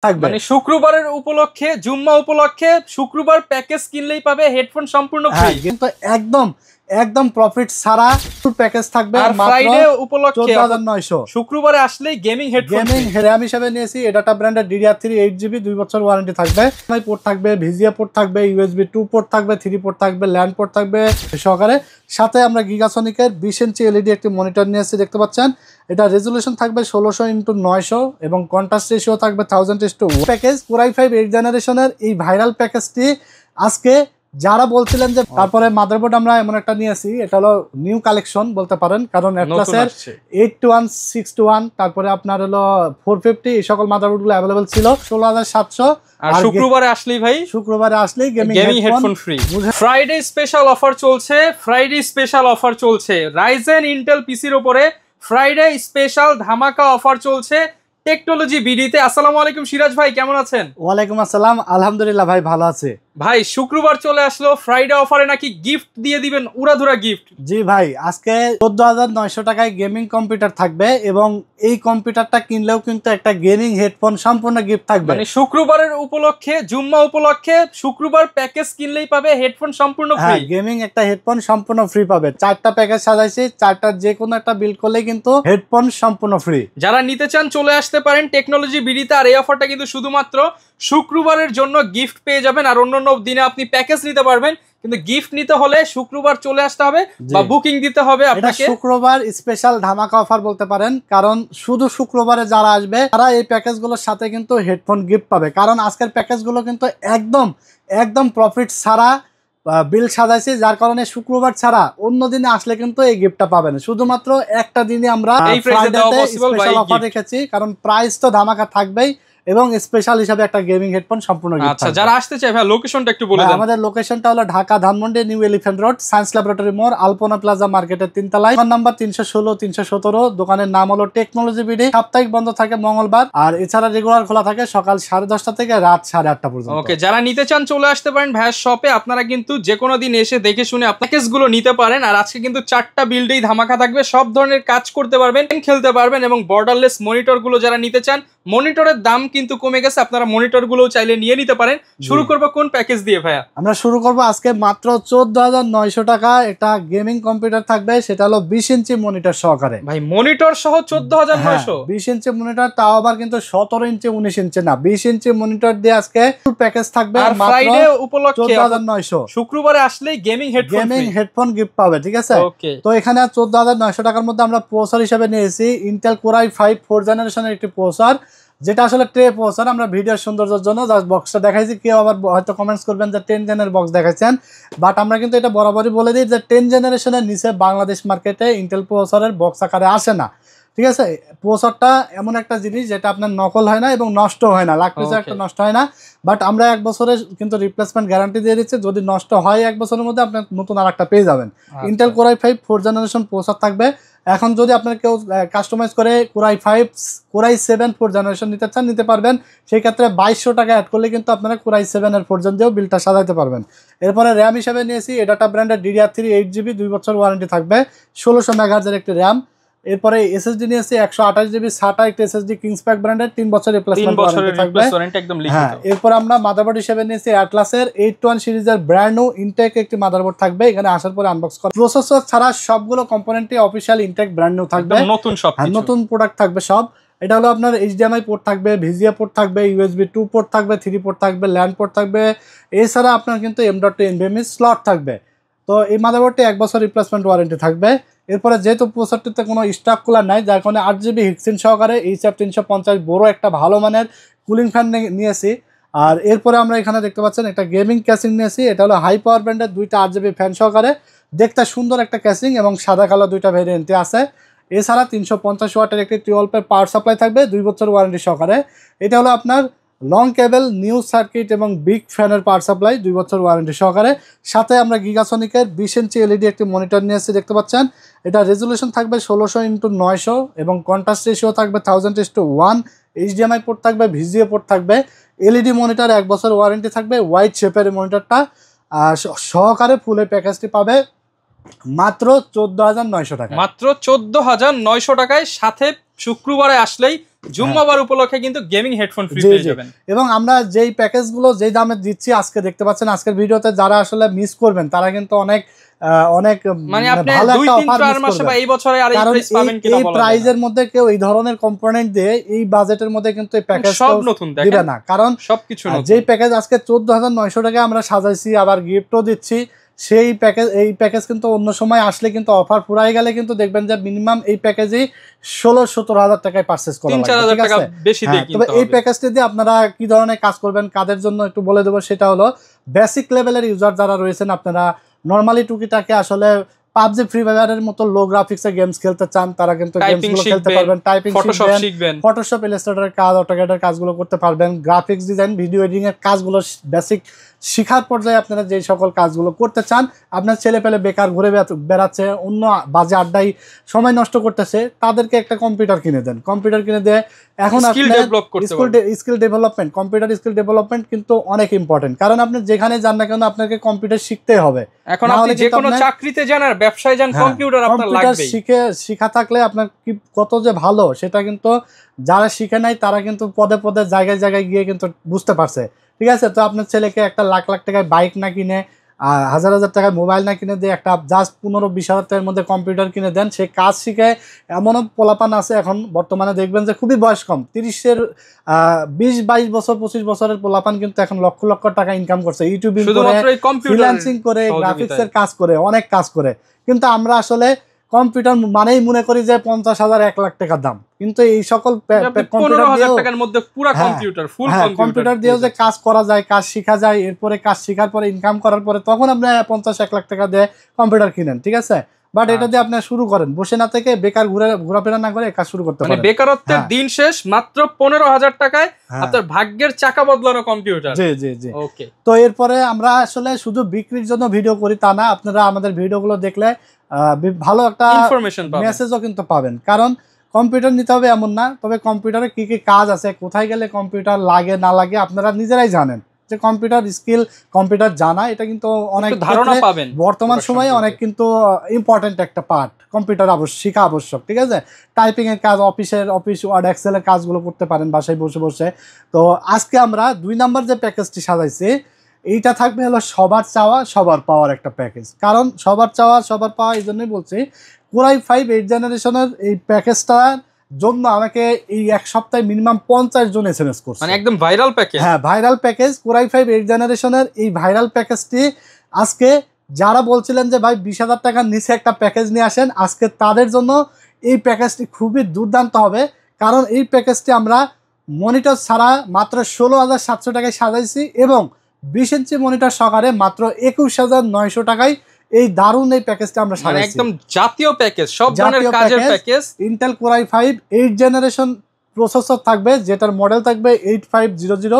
থাকবে। মানে শুক্রবারের উপলক্ষে, জুম্মা উপলক্ষে শুক্রবার প্যাকেজ কিনলেই পাবে হেডফোন সম্পূর্ণ ফ্রি। কিন্তু একদম একদম প্রফিট ছাড়া প্যাকেজ থাকবে আর ফ্রাইডে উপলক্ষে 14,900। শুক্রবারে আসলেই গেমিং হেডফোন, গেমিং র‍্যাম হিসেবে নিয়েছি ডাটা ব্র্যান্ডের DDR3 8GB 2 বছর ওয়ারেন্টি থাকবে। এমআই পোর্ট থাকবে, ভিজিএ পোর্ট থাকবে, USB 2 পোর্ট থাকবে, 3 পোর্ট থাকবে, ল্যান্ড পোর্ট থাকবে সহকারে। সাথে আমরা গিগাসনিকের 20 ইঞ্চি LED একটি মনিটর নিয়েছি, দেখতে পাচ্ছেন। এটা রেজুলেশন থাকবে 1600x900 এবং কন্ট্রাস্ট রেশিও থাকবে 1000:1 প্যাকেজ। Core i5 8 জেনারেশনের এই ভাইরাল প্যাকেজটি আজকে যারা বলছিলেন যে, তারপরে মাদারবোর্ড আমরা এমন একটা নিয়েছি, এটা হলো নিউ কালেকশন বলতে পারেন, কারণ অ্যাটলাসের 82161 তারপরে আপনার হলো 450 এই সকল মাদারবোর্ডগুলো अवेलेबल ছিল 16700। আর শুক্রবারে আসলেই ভাই, শুক্রবারে আসলেই gaming headphone free. Friday special offer চলছে, ফ্রাইডে স্পেশাল অফার চলছে রাইজেন ইন্টেল পিসির উপরে। ফ্রাইডে স্পেশাল ধামাকা অফার চলছে টেকনোলজি বিডিতে। আসসালামু আলাইকুম সিরাজ ভাই, কেমন আছেন? ওয়ালাইকুম আসসালাম, আলহামদুলিল্লাহ ভাই, ভালো আছে। ভাই শুক্রবার চলে আসলো, ফ্রাইডে অফারে নাকি গিফট দিয়ে দিবেন, উড়াধুরা গিফট। জি ভাই, আজকে 14,900 টাকায় গেমিং কম্পিউটার থাকবে এবং এই কম্পিউটারটা কিনলেও কিন্তু একটা গেমিং হেডফোন সম্পূর্ণ গিফট থাকবে। মানে শুক্রবারের উপলক্ষে, জুম্মা উপলক্ষে শুক্রবার প্যাকেজ কিনলেই পাবে হেডফোন সম্পূর্ণ ফ্রি। গেমিং একটা হেডফোন সম্পূর্ণ ফ্রি পাবে। 4টা প্যাকেজ সাজাইছি, 4টার যে কোনো একটা বিল করলেই কিন্তু হেডফোন সম্পূর্ণ ফ্রি। যারা নিতে চান চলে আসতে পারেন টেকনোলজি বিডিতে। আর এই অফারটা কিন্তু শুধুমাত্র শুক্রবারের জন্য, গিফট পেয়ে যাবেন। আর অন্যান্য দিনে আপনি প্যাকেজ নিতে পারবেন, কিন্তু গিফট নিতে হলে শুক্রবার চলে আসতে হবে বা বুকিং দিতে হবে আপনাকে। শুক্রবার স্পেশাল ধামাকা অফার বলতে পারেন, কারণ শুধু শুক্রবারে যারা আসবে তারা এই প্যাকেজগুলোর সাথে কিন্তু হেডফোন গিফট পাবে। কারণ আজকের প্যাকেজগুলো কিন্তু একদম একদম প্রফিট ছাড়া বিল সাজাইছি, যার কারণে শুক্রবার ছাড়া অন্য দিনে আসলে কিন্তু এই গিফটটা পাবেন। শুধুমাত্র একটা দিনে আমরা স্পেশাল অফার রেখেছি, কারণ প্রাইস তো ধামাকা থাকবেই এবং স্পেশাল হিসাবে একটা গেমিং হেডফোন সম্পূর্ণ গিফট। আচ্ছা, যারা আসতে চায় ভাই লোকেশনটা একটু বলে দেন। আমাদের লোকেশনটা হলো Dhaka Dhanmondi new elephant road, science laboratory মোড়, আলপনা প্লাজা মার্কেটের 3 তলায়। Phone number 316 317। দোকানের নাম হলো টেকনোলজি বিডি। সাপ্তাহিক বন্ধ থাকে মঙ্গলবার, আর এছাড়া রেগুলার খোলা থাকে সকাল 10:30 থেকে রাত 8:30 পর্যন্ত। ওকে, যারা নিতে চান চলে আসতে পারেন ভাইয়ের শপে। আপনারা কিন্তু যে কোনো দিন এসে দেখে শুনে প্যাকেজগুলো নিতে পারেন। আর আজকে কিন্তু 4টা বিল্ডেই ধামাকা থাকবে, সব ধরনের কাজ করতে পারবেন, খেলতে পারবেন এবং বর্ডারলেস মনিটর গুলো যারা নিতে চান, মনিটরের দাম কিন্তু কমে গেছে, আপনারা মনিটর গুলো চাইলে নিয়ে নিতে পারেন। শুরু করবো কোন প্যাকেজ দিয়ে ভাইয়া? আমরা শুরু করবো আজকে মাত্র 14,900 টাকা একটা গেমিং কম্পিউটার থাকবে, সেটা হলো 20 ইঞ্চি মনিটর সহকারে। ভাই মনিটর সহ 14,900? 20 ইঞ্চি মনিটর, তাও আবার কিন্তু 17 ইঞ্চি 19 ইঞ্চি না, 20 ইঞ্চি মনিটর দিয়ে আজকে ফুল প্যাকেজ থাকবে। আর ফ্রাইডে উপলক্ষে 14,900, শুক্রবারে আসলেই গেমিং হেডফোন গিফট পাবে, ঠিক আছে। তো এখানে 14,900 টাকার মধ্যে আমরা প্রসেসর হিসেবে নিয়েছি ইন্টেল Core i5 4 জেনারেশনের একটি প্রসেসর, যেটা আসলে ট্রে প্রসেসর। আমরা ভিডিওর সৌন্দর্যের জন্য জাস্ট বক্সটা দেখাইছি। কেউ আবার হয়তো কমেন্টস করবেন যে 10 জেনের বক্স দেখাচ্ছেন, বাট আমরা কিন্তু এটা বরাবরই বলে দিই যে 10 জেনারেশনের নিচে বাংলাদেশ মার্কেটে ইন্টেল প্রসেসরের বক্স আকারে আসে না, ঠিক আছে। প্রসেসরটা এমন একটা জিনিস যেটা আপনার নকল হয় না এবং নষ্ট হয় না, লাখ পিছু একটা নষ্ট হয় না। বাট আমরা 1 বছরের কিন্তু রিপ্লেসমেন্ট গ্যারান্টি দিয়ে দিচ্ছি, যদি নষ্ট হয় 1 বছরের মধ্যে আপনি নতুন আর একটা পেয়ে যাবেন। Intel Core i5 4 generation processor থাকবে। এখন যদি আপনার কেউ কাস্টমাইজ করে Core i5 Core i7 4 generation নিতে চান, নিতে পারবেন। সেই ক্ষেত্রে 2200 টাকা অ্যাড করলে কিন্তু আপনারা Core i7 এর ভার্সন দিয়েও বিলটা সাজাতে পারবেন। এরপরে র্যাম হিসেবে নিয়েছি ডাটা ব্র্যান্ডের DDR3 8GB 2 বছর ওয়ারেন্টি থাকবে, 1600 মেগাহার্জের একটি র্যাম। এরপরে এসএসডি নিয়েছি 128GB SATA একটা এসএসডি কিংসপ্যাক ব্র্যান্ডের 3 বছর রিপ্লেসমেন্ট ওয়ারেন্টি থাকবে। হ্যাঁ, এরপর আমরা মাদারবোর্ড হিসেবে নিয়েছি অ্যাটলাসের 81 সিরিজের ব্র্যান্ড নিউ ইনটেক একটি মাদারবোর্ড থাকবে। এখানে আসার পরে আনবক্স করা প্রসেসর ছাড়া সবগুলো কম্পোনেন্টই অফিশিয়াল ইনটেক ব্র্যান্ড নিউ থাকবে, নতুন সব, নতুন প্রোডাক্ট থাকবে সব। এটা হলো আপনার HDMI পোর্ট থাকবে, ভিজিএ পোর্ট থাকবে, USB 2 পোর্ট থাকবে, 3 পোর্ট থাকবে, ল্যান্ড পোর্ট থাকবে। এছাড়া আপনার কিন্তু M.2 NVMe স্লট থাকবে। তো এই মাদারবোর্ডটি 1 বছর রিপ্লেসমেন্ট ওয়ারেন্টি থাকবে। এরপরে যেহেতু প্রসেসরটিতে কোনো স্টক কুলার নাই, যার কারণে 8GB হিটসিন সহকারে HF 350 বড় একটা ভালো মানের কুলিং ফ্যান নিয়েছি। আর এরপরে আমরা এখানে দেখতে পাচ্ছেন একটা গেমিং ক্যাসিং নিয়েছি, এটা হলো হাই পাওয়ার ব্র্যান্ডের 2টা 8GB ফ্যান সহকারে, দেখতে সুন্দর একটা ক্যাসিং এবং সাদা কালো 2টা ভেরিয়েন্টে আছে। এছাড়া 350 ওয়াটের একটি 12 পাওয়ার সাপ্লাই থাকবে 2 বছর ওয়ারেন্টি সহকারে। এটা হলো আপনার লং কেবল, নিউ সার্কিট এবং বিগ ফ্যানের পাওয়ার সাপ্লাই 2 বছর ওয়ারেন্টি সহকারে। সাথে আমরা গিগাসনিকের 20 ইঞ্চি LED একটি মনিটর নিয়েছি, দেখতে পাচ্ছেন। এটা রেজুলেশন থাকবে 1600x900 এবং কন্ট্রাস্ট রেশিও থাকবে 1000:1। HDMI পোর্ট থাকবে, ভিজিএ পোর্ট থাকবে, LED মনিটর 1 বছর ওয়ারেন্টি থাকবে। হোয়াইট শেপের মনিটরটা সহকারে ফুল প্যাকেজটি পাবে মাত্র 14,900 টাকা। মাত্র 14,900 টাকায়। সাথে শুক্রবারে আসলেই জুম্মাবার উপলক্ষে কিন্তু গেমিং হেডফোন ফ্রি পেয়ে যাবেন। এবং আমরা যেই প্যাকেজগুলো যেই দামে দিচ্ছি আজকে দেখতে পাচ্ছেন আজকের ভিডিওতে, যারা আসলে মিস করবেন তারা কিন্তু অনেক মানে আপনি 2-3-4 মাসে বা এই বছরে আর এই প্রাইস পাবেন কিনা বলা যায় না। এই প্রাইজের মধ্যে কেউ এই ধরনের কম্পোনেন্ট দিয়ে এই বাজেটের মধ্যে কিন্তু এই প্যাকেজ সব নতুন দিবে না, কারণ সবকিছু নতুন। যেই প্যাকেজ আজকে 14,900 টাকায় আমরা সাজাইছি আবার গিফটও দিচ্ছি, সেই প্যাকেজ এই প্যাকেজ কিন্তু অন্য সময় আসলে কিন্তু অফার ফুরাই গেলে কিন্তু দেখবেন যে মিনিমাম এই প্যাকেজেই 16-17,000 টাকায় পারচেজ করা লাগবে, 3-4,000 টাকা বেশি দিয়ে কিনতে হবে। তবে এই প্যাকেজটি দিয়ে আপনারা কি ধরনের কাজ করবেন কাদের জন্য একটু বলে দেবো। সেটা হলো বেসিক লেভেলের ইউজার যারা রয়েছেন, আপনারা নরমালি টুকিটাকে আসলে পাবজি ফ্রি ফায়ারের মতো লো গ্রাফিক্সে গেমস খেলতে চান, তারা কিন্তু গেমসগুলো খেলতে পারবেন। টাইপিং শিখবেন, ফটোশপ ইলাস্ট্রেটরের কাজ, অটোক্যাডের কাজগুলো করতে পারবেন। গ্রাফিক্স ডিজাইন, ভিডিও এডিটিং এর কাজগুলো বেসিক শিখার পর্যায়ে আপনারা যে সকল কাজগুলো করতে চান, আপনার ছেলে পেলে বেকার ঘুরে বেড়াচ্ছে, অন্য বাজে আড্ডায় সময় নষ্ট করতেছে, তাদেরকে একটা কম্পিউটার কিনে দেন। কম্পিউটার কিনে দিয়ে এখন skill development, computer skill development কিন্তু অনেক ইম্পর্টেন্ট, কারণ আপনি যেখানে যান না কেন আপনাকে কম্পিউটার শিখতে হবে। এখন আপনি যে কোনো চাকরিতে যান আর ব্যবসায় যান, কম্পিউটার আপনার লাগবে। শিখা থাকলে আপনার কি কত যে ভালো, সেটা কিন্তু যারা শিখে নাই তারা কিন্তু পদে পদে জায়গায় জায়গায় গিয়ে কিন্তু বুঝতে পারছে। ঠিক আছে, তো আপনার ছেলেকে একটা লাখ লাখ টাকায় বাইক না কিনে, হাজার হাজার টাকায় মোবাইল না কিনে দিয়ে একটা জাস্ট 15-20 হাজার টাকার মধ্যে কম্পিউটার কিনে দেন, সে কাজ শিখে। এমনও পোলাপান আছে এখন বর্তমানে দেখবেন যে খুবই বয়স কম, 30-এর 20-22 বছর 25 বছরের পোলাপান কিন্তু এখন লক্ষ লক্ষ টাকা ইনকাম করছে ইউটিউবিং করে, ফ্রিল্যান্সিং করে, গ্রাফিক্সের কাজ করে, অনেক কাজ করে। কিন্তু আমরা আসলে কম্পিউটার মানেই মনে করি যে 50,000 1 লাখ টাকার দাম, কিন্তু এই সকল কম্পিউটার দিয়েও যে কাজ করা যায়, কাজ শিখা যায়, এরপরে কাজ শিখার পরে ইনকাম করার পরে তখন আপনি 50-1 লাখ টাকা দিয়ে কম্পিউটার কিনেন। ঠিক আছে, বাট এটা দিয়ে আপনি শুরু করেন, বসে না থেকে বেকার ঘোরাফেরা না করে কাজ শুরু করতে পারেন। বেকারত্বের দিন শেষ মাত্র 15,000 টাকায় আপনার ভাগ্যের চাকা বদলানো কম্পিউটার। জি জি জি, ওকে। তো এরপরে আমরা আসলে শুধু বিক্রির জন্য ভিডিও করি তা না, আপনারা আমাদের ভিডিওগুলো দেখলে ভালো একটা মেসেজও কিন্তু পাবেন, কারণ কম্পিউটার নিতে হবে এমন না, তবে কম্পিউটারে কি কি কাজ আছে, কোথায় গেলে কম্পিউটার লাগে না লাগে আপনারা নিজেরাই জানেন। যে কম্পিউটার স্কিল, কম্পিউটার জানা, এটা কিন্তু অনেক ধারণা পাবেন বর্তমান সময়ে, অনেক কিন্তু ইম্পর্টেন্ট একটা পার্ট, কম্পিউটার শিখা আবশ্যক। ঠিক আছে, টাইপিং এর কাজ, অফিস ওয়ার্ড এক্সেলের কাজগুলো করতে পারেন বাসায় বসে বসে। তো আজকে আমরা 2 নাম্বার যে প্যাকেজটি সাজাইছি, এইটা থাকবে হলো সবার চাওয়া সবার পাওয়ার একটা প্যাকেজ। কারণ সবার চাওয়া সবার পাওয়া এই জন্যই বলছি, Core i5 8th জেনারেশনের এই প্যাকেজটার জন্য আমাকে এই এক সপ্তাহে মিনিমাম 50 জন SMS করছে, মানে একদম ভাইরাল প্যাকেজ। হ্যাঁ, viral package Core i5 8th জেনারেশনের এই ভাইরাল প্যাকেজটি আজকে যারা বলছিলেন যে ভাই 20,000 টাকার নিচে একটা প্যাকেজ নিয়ে আসেন, আজকে তাদের জন্য এই প্যাকেজটি খুবই দুর্দান্ত হবে। কারণ এই প্যাকেজটি আমরা মনিটর ছাড়া মাত্র 16,700 টাকায় সাজাইছি এবং 20 ইঞ্চি মনিটর সহকারে মাত্র 21,900 টাকায় এই দারুণ এই প্যাকেজটা আমরা সাজাইছি। একদম জাতীয় প্যাকেজ, সব ধরনের কাজের package. Intel Core i5 8th generation processor থাকবে, যেটার মডেল থাকবে 8500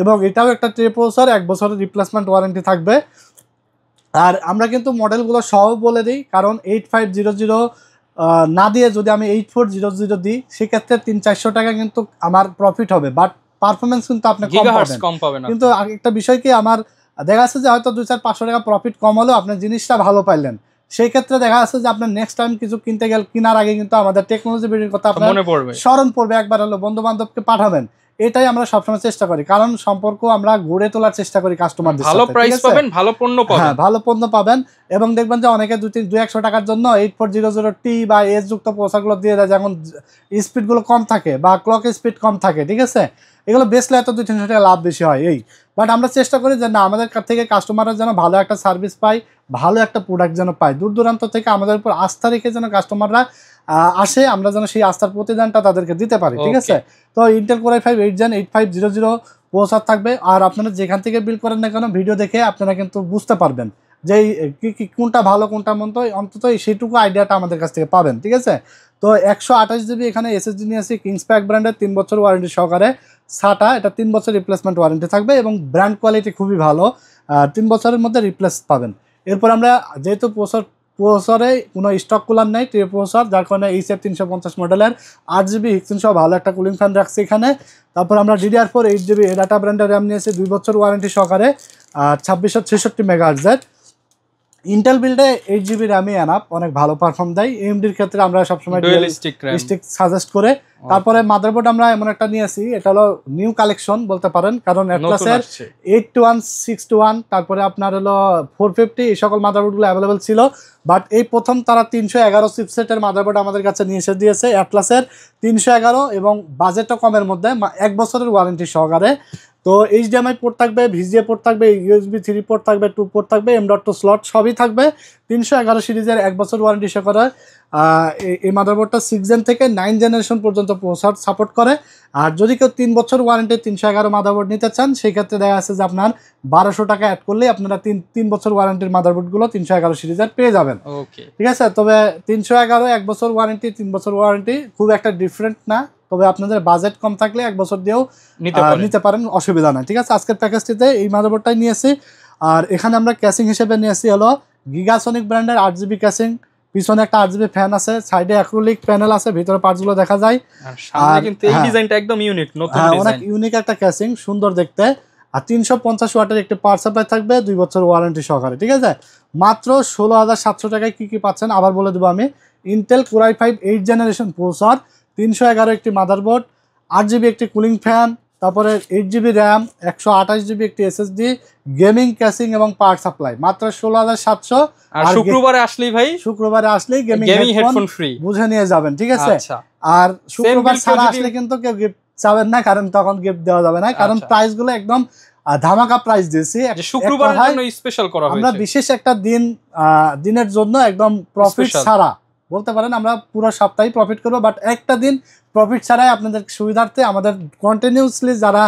এবং এটাও একটা ট্রে প্রসেসর, 1 বছরের রিপ্লেসমেন্ট ওয়ারেন্টি থাকবে। আর আমরা কিন্তু মডেলগুলো সহ বলে দিই, কারণ 8500 না দিয়ে যদি আমি 8400 দিই সেক্ষেত্রে 300-400 টাকা কিন্তু আমার প্রফিট হবে, বাট পারফরমেন্স কিন্তু আপনি কম পাবেন। কিন্তু একটা বিষয় কি, আমার দেখা যাচ্ছে যে হয়তো 200-500 টাকা প্রফিট কম হলেও আপনি জিনিসটা ভালো পাইলেন, সেই ক্ষেত্রে দেখা যাচ্ছে যে আপনার নেক্সট টাইম কিছু কিনতে গেলে কেনার আগে কিন্তু আমাদের টেকনোলজি ভিডিওর কথা আপনার স্মরণ পড়বে, একবার হলো বন্ধু বান্ধবকে পাঠাবেন। এটাই আমরা সবসময় চেষ্টা করি, কারণ সম্পর্ক আমরা গড়ে তোলার চেষ্টা করি কাস্টমারদের সাথে। ভালো প্রাইস পাবেন, ভালো পণ্য পাবেন। হ্যাঁ, ভালো পণ্য পাবেন। এবং দেখবেন যে অনেকে 200-100 টাকার জন্য 8400T বা এস যুক্ত প্রসেসরগুলো দিয়ে দেয়, যেমন স্পিডগুলো কম থাকে বা ক্লক স্পিড কম থাকে। ঠিক আছে, এগুলো বেচলে এত 200-300 টাকা লাভ বেশি হয় এই, বাট আমরা চেষ্টা করি যে না, আমাদের থেকে কাস্টমাররা যেন ভালো একটা সার্ভিস পায়, ভালো একটা প্রোডাক্ট যেন পায়, দূর দূরান্ত থেকে আমাদের উপর আস্থা রেখে যেন কাস্টমাররা আসে, আমরা যেন সেই আস্থার প্রতিদানটা তাদেরকে দিতে পারি। ঠিক আছে, তো Intel Core i5 8th Gen 8500 processor থাকবে। আর আপনারা যেখান থেকে বিল করেন না কেন, ভিডিও দেখে আপনারা কিন্তু বুঝতে পারবেন যে কি কোনটা ভালো কোনটা মন্দ, অন্তত সেইটুকু আইডিয়াটা আমাদের কাছ থেকে পাবেন। ঠিক আছে, তো 128 GB এখানে SSD নিয়ে আসি, কিংসপ্যাক ব্র্যান্ডের 3 বছর ওয়ারেন্টি সহকারে। SATA এটা 3 বছর রিপ্লেসমেন্ট ওয়ারেন্টি থাকবে এবং ব্র্যান্ড কোয়ালিটি খুবই ভালো, 3 বছরের মধ্যে রিপ্লেস পাবেন। এরপর আমরা যেহেতু প্রসেসরে কোনো স্টক কুলার নেই, ট্রে প্রসেসর, যার কারণে HF350 মডেলের 8 GB হিক্সিন সহ ভালো একটা কুলিং ফ্যান রাখছি এখানে। তারপর আমরা DDR4 8 GB ডাটা ব্র্যান্ডের র্যাম নিয়েছি 2 বছর ওয়ারেন্টি সহকারে, 2666 মেগাহার্টজের। ইন্টেল বিল্ডে 8GB র্যামই এনাফ, অনেক ভালো পারফর্ম দেয়। এমডির ক্ষেত্রে আমরা সবসময় ডুয়াল স্টিক সাজেস্ট করে। তারপরে মাদারবোর্ড আমরা এমন একটা নিয়েছি, এটা হলো নিউ কালেকশন বলতে পারেন, কারণ অ্যাটলাসের 8161, তারপরে আপনার হলো 450 এই সকল মাদারবোর্ডগুলো অ্যাভেলেবেল ছিল, বাট এই প্রথম তারা 311 চিপসেটের মাদারবোর্ড আমাদের কাছে নিয়ে এসে দিয়েছে, অ্যাটলাসের 311 এবং বাজেটও কমের মধ্যে 1 বছরের ওয়ারেন্টি সহকারে। তো HDMI পোর্ট থাকবে, VGA পোর্ট থাকবে, USB 3 পোর্ট থাকবে, 2 পোর্ট থাকবে, M.2 স্লট সবই থাকবে। 311 সিরিজের 1 বছর ওয়ারেন্টি সহকারে এই মাদারবোর্ডটা 6 জেন থেকে 9 জেনারেশন পর্যন্ত প্রসেসর সাপোর্ট করে। আর যদি কেউ 3 বছর ওয়ারেন্টি 311 মাদারবোর্ড নিতে চান, সেই ক্ষেত্রে দেখা যাচ্ছে যে আপনার 1200 টাকা অ্যাড করলেই আপনারা 3 বছর ওয়ারেন্টির মাদারবোর্ডগুলো 311 সিরিজের পেয়ে যাবেন। ঠিক আছে, তবে 311 1 বছর ওয়ারেন্টি 3 বছর ওয়ারেন্টি খুব একটা ডিফারেন্ট না, তবে আপনাদের বাজেট কম থাকলে 1 বছর দিয়েও নিতে পারেন, অসুবিধা নাই। ঠিক আছে, আজকের প্যাকেজটিতে এই মাদারবোর্ডটাই নিয়েছি। আর এখানে আমরা ক্যাসিং হিসেবে নিয়েছি হলো গিগাসনিক ব্র্যান্ডের 8GB ক্যাসিং, পিছনে একটা 8GB ফ্যান আছে, সাইডে অ্যাক্রিলিক প্যানেল আছে, ভিতরে পার্টসগুলো দেখা যায়। আর কিন্তু এই ডিজাইনটা একদম ইউনিক, নতুন ডিজাইন, অনেক ইউনিক একটা ক্যাসিং, সুন্দর দেখতে। আর 350 ওয়াটের একটি পাওয়ার সাপ্লাই থাকবে 2 বছর ওয়ারেন্টি সহকারে। ঠিক আছে, মাত্র 16,700 টাকায় কি পাচ্ছেন আবার বলে দেবো আমি। Intel Core i5 8 generation processor, 311 একটি মাদারবোর্ড, 8GB একটি কুলিং ফ্যান, তারপরে 8GB র্যাম, 128GB একটি SSD, গেমিং ক্যাসিং এবং পাওয়ার সাপ্লাই, মাত্র 16,700। আর শুক্রবারে আসলেই গেমিং হেডফোন ফ্রি বুঝে নিয়ে যাবেন। ঠিক আছে, আর শুক্রবার ছাড়া আসলে কিন্তু কেউ গিফট চাবেন না, কারণ তখন গিফট দেওয়া যাবে না, কারণ প্রাইস গুলো একদম ধামাকা প্রাইস দিয়েছি। শুক্রবারের জন্য স্পেশাল করা হয়েছে, আমরা বিশেষ একটা দিনের জন্য একদম প্রফিট ছাড়া বলতে পারেন, আমরা পুরো সপ্তাহে প্রফিট করবো, বাট একটা দিন প্রফিট ছাড়াই আপনাদের সুবিধার্থে আমাদের কন্টিনিউসলি যারা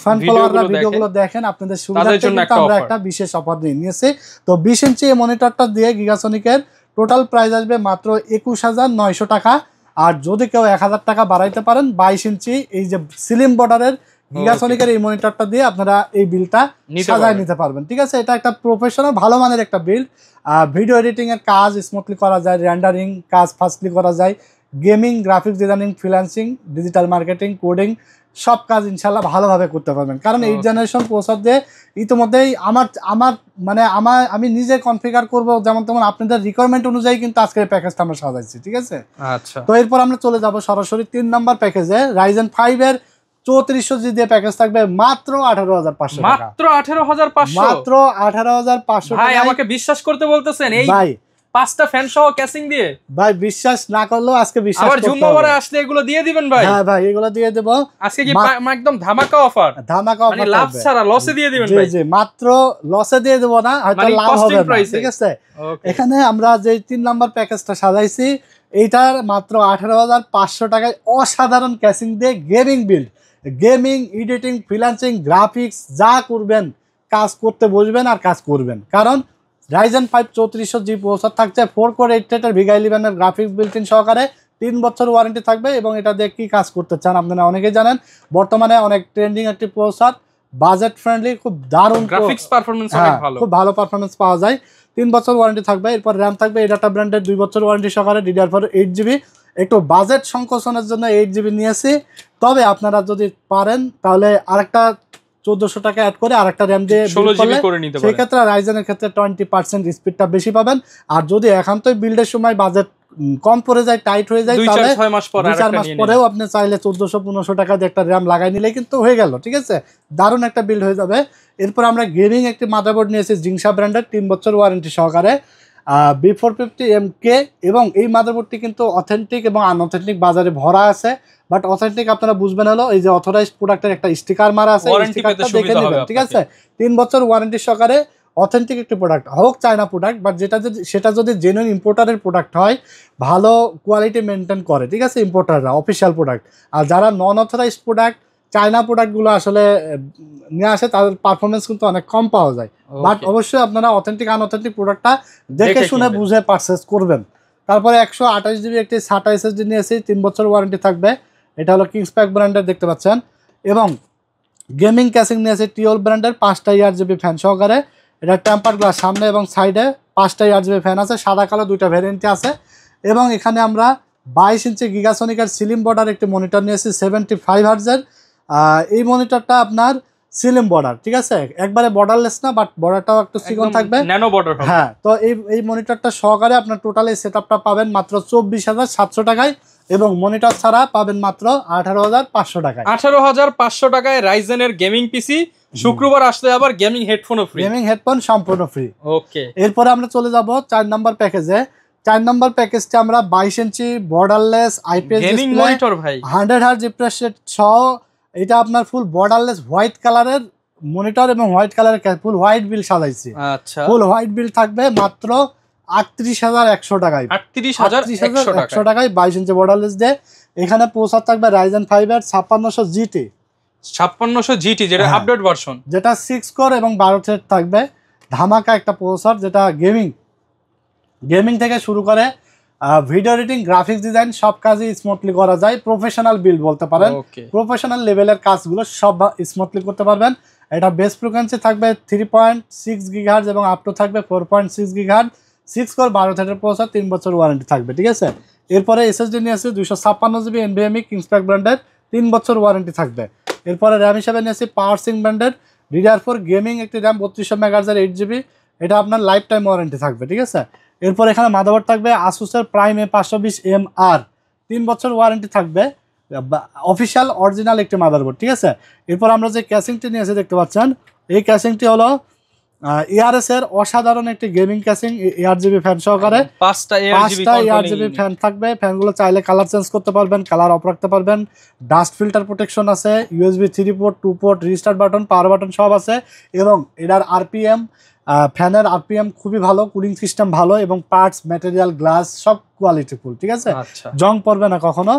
ফ্যান ফলোয়াররা ভিডিওগুলো দেখেন, আপনাদের সুবিধার্থে কিন্তু আমরা একটা বিশেষ অফার নিয়েছি। তো 20 ইঞ্চি এই মনিটরটা দিয়ে গিগাসনিকের টোটাল প্রাইস আসবে মাত্র 21,900 টাকা। আর যদি কেউ 1000 টাকা বাড়াইতে পারেন, 22 ইঞ্চি এই যে স্লিম বর্ডারের গিগাসনিকের এই মনিটরটা দিয়ে আপনারা এই বিলটা সাজায় নিতে পারবেন। ঠিক আছে, এটা একটা প্রফেশনাল ভালো মানের একটা বিল্ড। ভিডিও এডিটিং এর কাজ স্মুথলি করা যায়, রেন্ডারিং কাজ ফাস্টলি করা যায়, gaming, graphics designing, freelancing, digital marketing, coding সব কাজ ইনশাল্লাহ ভালোভাবে করতে পারবেন। কারণ 8 জেনারেশন প্রসেসর দিয়ে ইতিমধ্যেই আমি নিজে কনফিগার করব যেমন তেমন, আপনাদের রিকোয়ারমেন্ট অনুযায়ী কিন্তু আজকের প্যাকেজটা আমরা সাজাইছি। ঠিক আছে, আচ্ছা, তো এরপর আমরা চলে যাব সরাসরি 3 নম্বর প্যাকেজে। Ryzen 5 এর 3400G দিয়ে প্যাকেজ থাকবে মাত্র 18,500 টাকা। মাত্র 18,500, মাত্র 18,500 ভাই আমাকে বিশ্বাস করতে বলতেছেন? এই ভাই 5টা ফ্যান সহ ক্যাসিং দিয়ে, ভাই বিশ্বাস না করলেও আজকে বিশ্বাস করতে হবে। আবার জুম্মাবারে আসলে এগুলো দিয়ে দিবেন ভাই? হ্যাঁ ভাই, এগুলো দিয়ে দেব আজকে। কি একদম ধামাকা অফার, মানে লাভ ছাড়া লসে দিয়ে দিবেন ভাই? জি, মাত্র লসে দিয়ে দেব না, হয়তো লাভ হবে না। ঠিক আছে, এখানে আমরা যে 3 নাম্বার প্যাকেজটা সাজাইছি, এইটার মাত্র 18,500 টাকায় অসাধারণ ক্যাসিং দিয়ে gaming build, gaming, editing, freelancing, graphics যা করবেন, কাজ করতে বসবেন আর কাজ করবেন। কারণ Ryzen 5 3400G প্রসেসর থাকছে, 4 কোর 8 থ্রেডের VGA11 এর গ্রাফিক্স বিল্ট ইন সহকারে, 3 বছর ওয়ারেন্টি থাকবে। এবং এটা দিয়ে কি কাজ করতে চান আপনারা অনেকেই জানেন, বর্তমানে অনেক ট্রেন্ডিং একটি প্রসেসর, বাজেট ফ্রেন্ডলি, খুব দারুণ গ্রাফিক্স পারফরম্যান্স, অনেক ভালো, খুব ভালো পারফরম্যান্স পাওয়া যায়। 3 বছর ওয়ারেন্টি থাকবে। এরপর র্যাম থাকবে এডাটা ব্র্যান্ডের 2 বছর ওয়ারেন্টি সহকারে, DDR4 8GB। একটু বাজেট সংকোচনের জন্য 8GB নিয়েছি, তবে আপনারা যদি পারেন তাহলে আরেকটা 1400 টাকা অ্যাড করে আরেকটা র্যাম দিয়ে 16GB করে নিতে পারেন। সেই ক্ষেত্রে রাইজেনের ক্ষেত্রে 20% স্পিডটা বেশি পাবেন। আর যদি একান্তই বিল্ডের সময় বাজেট কম পড়ে যায়, টাইট হয়ে যায়, তাহলে 2-4 মাস পরেও আপনি চাইলে 1400-1500 টাকা দিয়ে একটা র্যাম লাগাই নিলে কিন্তু হয়ে গেল। ঠিক আছে, দারুণ একটা বিল্ড হয়ে যাবে। এরপর আমরা গেমিং একটি মাদারবোর্ড নিয়েছি জিংসা ব্র্যান্ডের, 3 বছর ওয়ারেন্টি সহকারে, B450MK। এবং এই মাদারবোর্ডটি কিন্তু অথেন্টিক এবং আনঅথেন্টিক বাজারে ভরা আছে, বাট অথেন্টিক আপনারা বুঝবেন হলো এই যে অথরাইজড প্রোডাক্টের একটা স্টিকার মারা আছে, স্টিকারটা দেখে নেবেন। ঠিক আছে, 3 বছর ওয়ারেন্টি সহকারে অথেন্টিক একটি প্রোডাক্ট, হোক চায়না প্রোডাক্ট, বাট সেটা যদি জেনুইন ইম্পোর্টারের প্রোডাক্ট হয়, ভালো কোয়ালিটি মেনটেন করে। ঠিক আছে, ইম্পোর্টাররা অফিসিয়াল প্রোডাক্ট। আর যারা নন অথরাইজড প্রোডাক্ট, চায়না প্রোডাক্টগুলো আসলে নিয়ে আসে, তাদের পারফরমেন্স কিন্তু অনেক কম পাওয়া যায়। বাট অবশ্যই আপনারা অথেন্টিক আনঅথেন্টিক প্রোডাক্টটা দেখে শুনে বুঝে পারচেস করবেন। তারপরে 128GB একটি SATA SSD নিয়েছি, 3 বছর ওয়ারেন্টি থাকবে। এটা হলো কিংসপ্যাক ব্র্যান্ডের, দেখতে পাচ্ছেন। এবং গেমিং ক্যাসিং নিয়েছি টিওল ব্র্যান্ডের, 5টা ERGB ফ্যান সহকারে। এটা টেম্পার গ্লাস, সামনে এবং সাইডে 5টা ERGB ফ্যান আছে, সাদা কালো 2টা ভ্যারিয়েন্টে আছে। এবং এখানে আমরা 22 ইঞ্চি গিগাসনিকের স্লিম বর্ডার একটি মনিটর নিয়েছি 75 হার্টজের। এই মনিটরটা আপনার সিলিম বর্ডার, ঠিক আছে, একবারে বর্ডারলেস না, বাট বর্ডারটাও একটু চিকন থাকবে, ন্যানো বর্ডার। হ্যাঁ, তো এই মনিটরটা সহকারে আপনার টোটাল এই সেটআপটা পাবেন মাত্র 24,700 টাকায়, এবং মনিটর ছাড়া পাবেন মাত্র 18,500 টাকায়। 18,500 টাকায় রাইজেনের গেমিং পিসি, শুক্রবার আসলে আবার গেমিং হেডফোনও ফ্রি, গেমিং হেডফোন সম্পূর্ণ ফ্রি। ওকে, এরপরে আমরা চলে যাব 4 নম্বর প্যাকেজে। 4 নম্বর প্যাকেজটা আমরা 22 ইঞ্চি বর্ডারলেস আইপিএস গেমিং মনিটর ভাই, 100 হার্জ রিফ্রেশ রেট সহ, এটা আপনার ফুল বর্ডারলেস হোয়াইট কালারের মনিটর এবং হোয়াইট কালারের ফুল হোয়াইট বিল সাজাইছি। আচ্ছা, ফুল হোয়াইট বিল থাকবে মাত্র 38,100 টাকায়। 38,100 টাকায় 22 ইঞ্চি বর্ডারলেস দিয়ে। এখানে প্রসেসর থাকবে Ryzen 5 এর 5600 GT, 5600 GT যেটা আপডেট ভার্সন, যেটা 6 কোর এবং 12 থ্রেড থাকবে। ধামাকা একটা প্রসেসর, যেটা গেমিং থেকে শুরু করে ভিডিও এডিটিং, গ্রাফিক্স ডিজাইন সব কাজই স্মুথলি করা যায়। প্রফেশনাল বিল্ড বলতে পারেন, প্রফেশনাল লেভেলের কাজগুলো সব স্মুথলি করতে পারবেন। এটা বেস ফ্রিকোয়েন্সি থাকবে 3.6 গিগাহার্জ এবং আপ টু থাকবে 4.6 গিগাহার্জ। 6 কোর 12 থ্রেডের প্রসেসর, 3 বছর ওয়ারেন্টি থাকবে, ঠিক আছে। এরপরে এসএসডি নিয়ে আসছে 256 জিবি NVMe কিংসপ্যাক ব্র্যান্ডের, 3 বছর ওয়ারেন্টি থাকবে। এরপরে র্যাম হিসেবে নিয়ে আসছি পাওয়ারসিং ব্র্যান্ডের DDR4 গেমিং একটি র্যাম 3200 মেগাহার্জের 8 জিবি, এটা আপনার লাইফ টাইম ওয়ারেন্টি থাকবে, ঠিক আছে। এরপর এখানে মাদারবোর্ড থাকবে আসুসের প্রাইম A520MR, 3 বছর ওয়ারেন্টি থাকবে, অফিসিয়াল অরিজিনাল একটি মাদারবোর্ড, ঠিক আছে। এরপর আমরা যে ক্যাসিংটি নিয়েছি দেখতে পাচ্ছেন, এই ক্যাসিংটি হলো ARS এর অসাধারণ একটি গেমিং ক্যাসিং, ARGB ফ্যান সহকারে 5টা ARGB ফ্যান থাকবে। ফ্যানগুলো চাইলে কালার চেঞ্জ করতে পারবেন, কালার অফ রাখতে পারবেন। ডাস্ট ফিল্টার প্রোটেকশন আছে, USB 3 port 2 port, restart button, power button সব আছে, এবং এটার RPM ফ্যানের RPM খুবই ভালো, কুলিং সিস্টেম ভালো, এবং পার্টস ম্যাটেরিয়াল গ্লাস সব কোয়ালিটিফুল, ঠিক আছে, জং পড়বে না কখনো।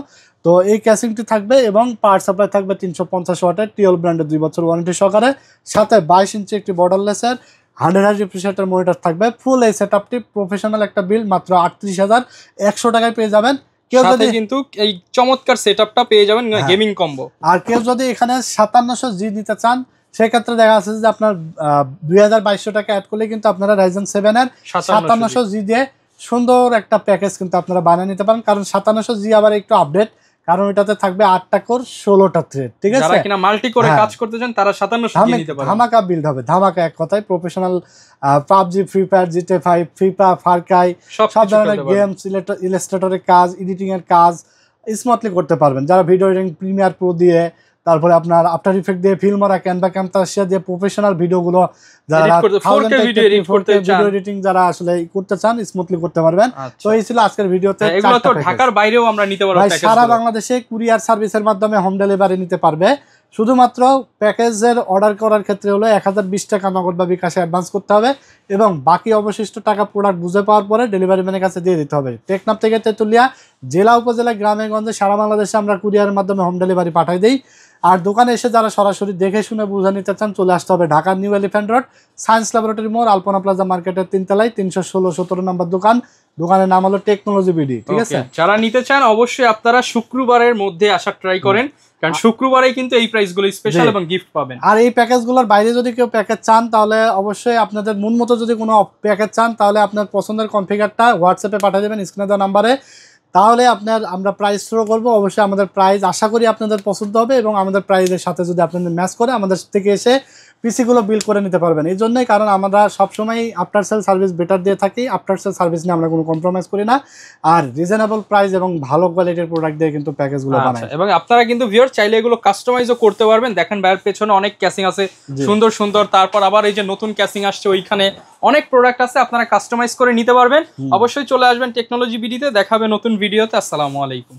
তো এই ক্যাসিংটি থাকবে এবং পাওয়ার সাপ্লাই থাকবে 350 ওয়াটের টিএল ব্র্যান্ডের 2 বছর ওয়ারেন্টি সহকারে, সাথে 22 ইঞ্চি একটি বর্ডারলেসের 100 হার্জ রিফ্রেশ রেটের মনিটর থাকবে। ফুল এই সেটআপটি প্রফেশনাল একটা বিল মাত্র 38,100 টাকায় পেয়ে যাবেন। কেউ যদি কিন্তু এই চমৎকার সেটআপটা পেয়ে যাবেন গেমিং কম্বো। আর কেউ যদি এখানে 5700G নিতে চান, সেক্ষেত্রে দেখা যাচ্ছে যে আপনার 2200 টাকা অ্যাড করলে কিন্তু আপনারা Ryzen 7 এর 5700G দিয়ে সুন্দর একটা প্যাকেজ কিন্তু আপনারা বানিয়ে নিতে পারেন। কারণ 5700G আবার একটু আপডেট, কারণ এটাতে থাকবে 8টা কোর 16টা থ্রেড, ঠিক আছে। যারা কিনা মাল্টি কোরে কাজ করতে চান তারা 5700G নিতে পারেন। ধামাকা বিল্ড হবে, ধামাকা এক কথায় professional PUBG, free fire, GTA 5, FIFA, Far Cry সব ধরনের গেম, ইলাস্ট্রেটরের কাজ, এডিটিং এর কাজ স্মুথলি করতে পারবেন। যারা ভিডিও এডিটিং প্রিমিয়ার প্রো দিয়ে, তারপরে আপনার আফটার ইফেক্ট দিয়ে, ফিল্মরা, ক্যানভা, ক্যামতাসিয়া দিয়ে প্রফেশনাল ভিডিওগুলো যারা 4K ভিডিও এডিটিং যারা আসলে করতে চান স্মুথলি করতে পারবেন। তো এই ছিল আজকের ভিডিওতে। এগুলো তো ঢাকার বাইরেও আমরা নিতে পারবো, সারা বাংলাদেশে কুরিয়ার সার্ভিসের মাধ্যমে হোম ডেলিভারি নিতে পারবে। শুধুমাত্র প্যাকেজের অর্ডার করার ক্ষেত্রে হলো 1020 টাকা নগদ বা বিকাশে অ্যাডভান্স করতে হবে, এবং বাকি অবশিষ্ট টাকা প্রোডাক্ট বুঝে পাওয়ার পরে ডেলিভারি ম্যানের কাছে দিয়ে দিতে হবে। টেকনাফ থেকে তেতুলিয়া, জেলা উপজেলা, গ্রামে গঞ্জে সারা বাংলাদেশে আমরা কুরিয়ারের মাধ্যমে হোম ডেলিভারি পাঠাই দিই। আর দোকানে এসে যারা সরাসরি দেখে শুনে বুঝে নিতে চান, চলে আসতে হবে ঢাকার new elephant road, science laboratory মোড়, আলপনা প্লাজা মার্কেটের 3 তলায় 316-17 নম্বর দোকান। দোকানের নাম হলো টেকনোলজি বিডি, ঠিক আছে। যারা নিতে চান অবশ্যই আপনারা শুক্রবারের মধ্যে আসা ট্রাই করেন, কারণ শুক্রবারেই কিন্তু এই প্রাইসগুলো স্পেশাল এবং গিফট পাবেন। আর এই প্যাকেজগুলোর বাইরে যদি কেউ প্যাকেজ চান, তাহলে অবশ্যই আপনাদের মন মতো যদি কোনো প্যাকেজ চান, তাহলে আপনার পছন্দের কনফিগারটা হোয়াটসঅ্যাপে পাঠিয়ে দেবেন স্ক্রিনে দেওয়া নাম্বারে। তাহলে আমরা প্রাইস থ্রো করবো। অবশ্যই আমাদের প্রাইস আশা করি আপনাদের পছন্দ হবে, এবং আমাদের প্রাইসের সাথে যদি আপনাদের ম্যাচ করে আমাদের থেকে এসে পিসিগুলো বিল করে নিতে পারবেন। এই জন্যই, কারণ আমরা সবসময় আফটার সেল সার্ভিস বেটার দিয়ে থাকি। আফটার সেল সার্ভিস নিয়ে আমরা কোনো কম্প্রোমাইজ করি না, আর রিজনেবল প্রাইস এবং ভালো কোয়ালিটির প্রোডাক্ট দিয়ে কিন্তু প্যাকেজগুলো বানাই। এবং আপনারা কিন্তু ভিউয়ার চাইলে এগুলো কাস্টমাইজও করতে পারবেন। দেখেন ভাইয়ের পেছনে অনেক ক্যাসিং আছে সুন্দর সুন্দর, তারপর আবার এই যে নতুন ক্যাসিং আসছে, ওইখানে অনেক প্রোডাক্ট আছে, আপনারা কাস্টমাইজ করে নিতে পারবেন। অবশ্যই চলে আসবেন টেকনোলজি বিডিতে, দেখাবে নতুন ভিডিওতে। আসসালামু আলাইকুম।